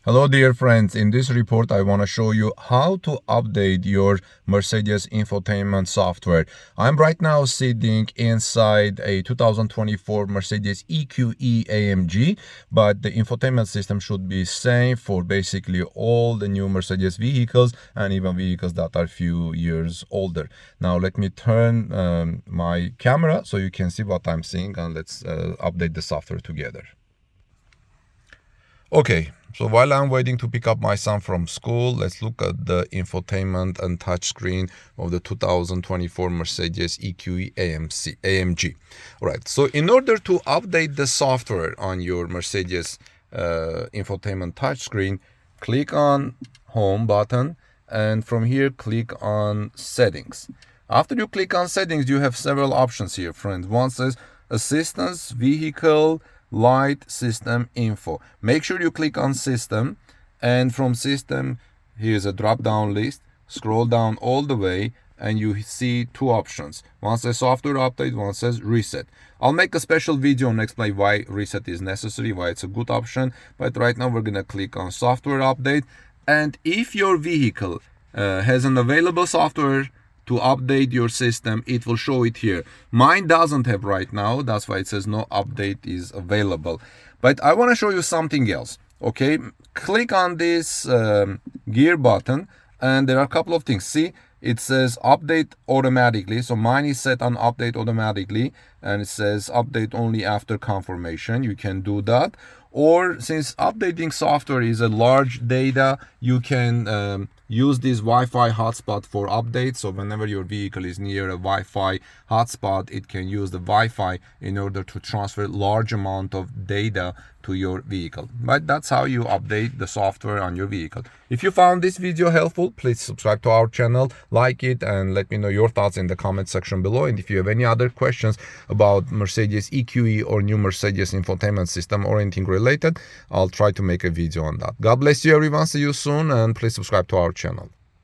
Hello dear friends, in this report I want to show you how to update your Mercedes infotainment software. I'm right now sitting inside a 2024 Mercedes EQE AMG, but the infotainment system should be same for basically all the new Mercedes vehicles and even vehicles that are few years older. Now let me turn my camera so you can see what I'm seeing, and let's update the software together. Okay, so while I'm waiting to pick up my son from school, let's look at the infotainment and touchscreen of the 2024 Mercedes EQE AMG. All right, so in order to update the software on your Mercedes infotainment touchscreen, click on Home button, and from here click on Settings. After you click on Settings, you have several options here, friends. One says Assistance, Vehicle, Light, System, Info. Make sure you click on System, and from System here's a drop down list. Scroll down all the way and you see two options. One says Software Update, one says Reset. I'll make a special video and explain why reset is necessary, why it's a good option, but right now we're gonna click on Software Update. And if your vehicle has an available software to update your system, it will show it here. Mine doesn't have right now, that's why it says no update is available. But I want to show you something else. Okay, click on this gear button, and there are a couple of things. See, it says update automatically, so mine is set on update automatically, and it says update only after confirmation. You can do that, or since updating software is a large data, you can use this Wi-Fi hotspot for updates. So whenever your vehicle is near a Wi-Fi hotspot, it can use the Wi-Fi in order to transfer large amount of data to your vehicle. But that's how you update the software on your vehicle. If you found this video helpful, please subscribe to our channel, like it, and let me know your thoughts in the comment section below. And if you have any other questions about Mercedes EQE or new Mercedes infotainment system or anything related, I'll try to make a video on that. God bless you everyone, see you soon, and please subscribe to our channel.